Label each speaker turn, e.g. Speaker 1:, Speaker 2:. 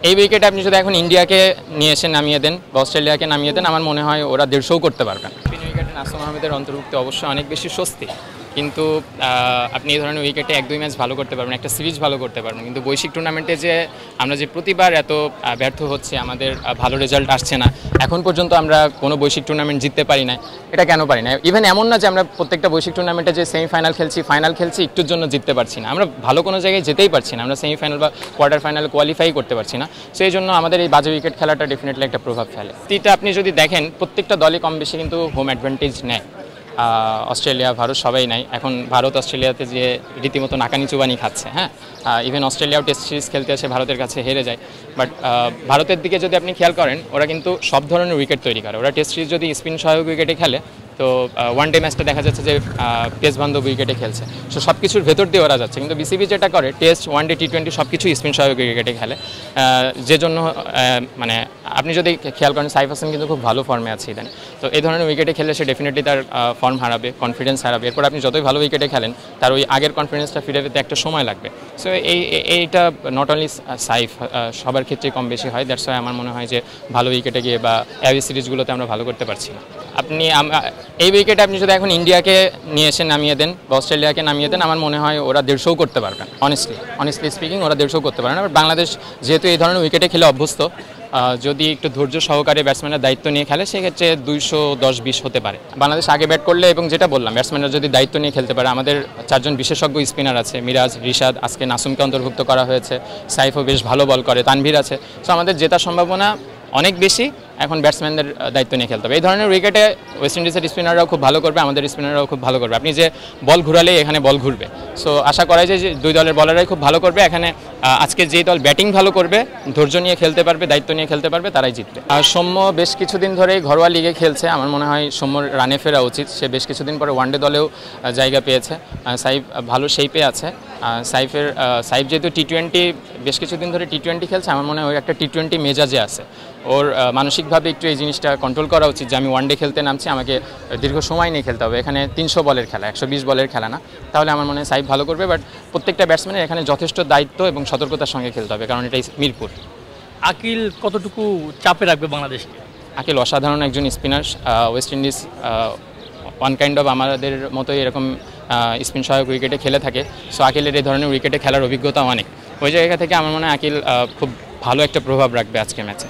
Speaker 1: এই উইকেটে আপনি যদি এখন ইন্ডিয়াকে নিয়ে এসে নামিয়ে দেন বা অস্ট্রেলিয়াকে নামিয়ে দেন, আমার মনে হয় ওরা 150 করতে পারবেন। স্পিন উইকেটে নাসুম আহমেদের অন্তর্ভুক্তি অবশ্যই অনেক বেশি স্বস্তি, কিন্তু আপনি এই ধরনের উইকেটে 1-2 ম্যাচ ভালো করতে পারবেন, একটা সিরিজ ভালো করতে পারবেন, কিন্তু বৈশ্বিক টুর্নামেন্টে যে আমরা যে প্রতিবার এত ব্যর্থ হচ্ছি, আমাদের ভালো রেজাল্ট আসছে না, এখন পর্যন্ত আমরা কোনো বৈশ্বিক টুর্নামেন্ট জিততে পারি না। এটা কেন পারি না? ইভেন এমন না যে আমরা প্রত্যেকটা বৈশ্বিক টুর্নামেন্টে যে সেমিফাইনাল খেলছি, ফাইনাল খেলছি, একটুর জন্য জিততে পারছি না, আমরা ভালো কোনো জায়গায় যেতেই পারছি না, আমরা সেমিফাইনাল বা কোয়ার্টার ফাইনাল কোয়ালিফাই করতে পারছি না। সেই জন্য আমাদের এই বাজে উইকেট খেলাটা ডেফিনেটলি একটা প্রভাব ফেলে। এটা আপনি যদি দেখেন, প্রত্যেকটা দলই কম বেশি কিন্তু হোম অ্যাডভান্টেজ নেয়। অস্ট্রেলিয়া, ভারত সবাই নাই। এখন ভারত অস্ট্রেলিয়াতে যে রীতিমতো নাকানি চুবানি খাচ্ছে, হ্যাঁ, ইভেন অস্ট্রেলিয়াও টেস্ট সিরিজ খেলতে এসে ভারতের কাছে হেরে যায়। বাট ভারতের দিকে যদি আপনি খেয়াল করেন, ওরা কিন্তু সব ধরনের উইকেট তৈরি করে। ওরা টেস্ট সিরিজ যদি স্পিন সহায়ক উইকেটে খেলে, তো ওয়ান ডে ম্যাচটা দেখা যাচ্ছে যে পেস বান্ধব উইকেটে খেলছে, সো সব কিছুর ভেতর দিয়ে ওরা যাচ্ছে। কিন্তু বিসিবি যেটা করে, টেস্ট, ওয়ান ডে, টি20 সব কিছু স্পিন সহায়ক উইকেটে খেলে, যে জন্য মানে আপনি যদি খেয়াল করেন, সাইফ হাসান কিন্তু খুব ভালো ফর্মে আছে ইদানিং। তো এই ধরনের উইকেটে খেললে সে ডেফিনেটলি তার ফর্ম হারাবে, কনফিডেন্স হারাবে। এরপর আপনি যতই ভালো উইকেটে খেলেন, তার ওই আগের কনফিডেন্সটা ফিরে পেতে একটা সময় লাগবে। সো এইটা নট অনলি সাইফ, সবার ক্ষেত্রেই কম বেশি হয়। দ্যাটস ওয়াই আমার মনে হয় যে ভালো উইকেটে গিয়ে বা অ্যাওয়ে সিরিজগুলোতে আমরা ভালো করতে পারছি না। আপনি এই উইকেটে আপনি যদি এখন ইন্ডিয়াকে নিয়ে এসে নামিয়ে দেন বা অস্ট্রেলিয়াকে নামিয়ে দেন, আমার মনে হয় ওরা 150 করতে পারবেন। অনেস্টলি স্পিকিং, ওরা 150 করতে পারবেন। বাট বাংলাদেশ যেহেতু এই ধরনের উইকেটে খেলে অভ্যস্ত, যদি একটু ধৈর্য সহকারে ব্যাটসম্যানের দায়িত্ব নিয়ে খেলে, সেক্ষেত্রে 210-20 হতে পারে। বাংলাদেশ আগে ব্যাট করলে, এবং যেটা বললাম, ব্যাটসম্যানরা যদি দায়িত্ব নিয়ে খেলতে পারে, আমাদের 4 জন বিশেষজ্ঞ স্পিনার আছে, মিরাজ, রিশাদ, আজকে নাসুমকে অন্তর্ভুক্ত করা হয়েছে, সাইফও বেশ ভালো বল করে, তানভীর আছে। সো আমাদের জেতার সম্ভাবনা অনেক বেশি। এখন ব্যাটসম্যানদের দায়িত্ব নিয়ে খেলতে হবে। এই ধরনের উইকেটে ওয়েস্ট ইন্ডিজের স্পিনাররাও খুব ভালো করবে, আমাদের স্পিনাররাও খুব ভালো করবে। আপনি যে বল ঘুরালেই এখানে বল ঘুরবে। সো আশা করা যায় যে দুই দলের বলাররাই খুব ভালো করবে। এখানে আজকে যেই দল ব্যাটিং ভালো করবে, ধৈর্য নিয়ে খেলতে পারবে, দায়িত্ব নিয়ে খেলতে পারবে, তারাই জিতবে। আর সৌম্য বেশ কিছুদিন ধরেই ঘরোয়া লিগে খেলছে, আমার মনে হয় সৌম্যর রানে ফেরা উচিত। সে বেশ কিছুদিন পরে ওয়ানডে দলেও জায়গা পেয়েছে। সাইফ ভালো শেপে আছে। সাইফ যেহেতু টি20 বেশ কিছুদিন ধরে টি20 খেলছে, আমার মনে হয় ওই একটা টি20 মেজাজে আছে। ওর মানসিকভাবে একটু এই জিনিসটা কন্ট্রোল করা উচিত যে আমি ওয়ানডে খেলতে নামছি, আমাকে দীর্ঘ সময় নিয়ে খেলতে হবে। এখানে 300 বলের খেলা, 120 বলের খেলা না। তাহলে আমার মনে হয় সাইফ ভালো করবে। বাট প্রত্যেকটা ব্যাটসম্যানের এখানে যথেষ্ট দায়িত্ব এবং সতর্কতার সঙ্গে খেলতে হবে, কারণ এটাই মিরপুর।
Speaker 2: আকিল কতটুকু চাপে রাখবে বাংলাদেশকে?
Speaker 1: আকিল অসাধারণ একজন spinner. West Indies one kind of আমাদের মতোই এরকম স্পিন সহায়ক উইকেটে খেলে থাকে। সো আকিলের এই ধরনের উইকেটে খেলার অভিজ্ঞতা অনেক। ওই জায়গা থেকে আমার মনে হয় আকিল খুব ভালো একটা প্রভাব রাখবে আজকের ম্যাচে।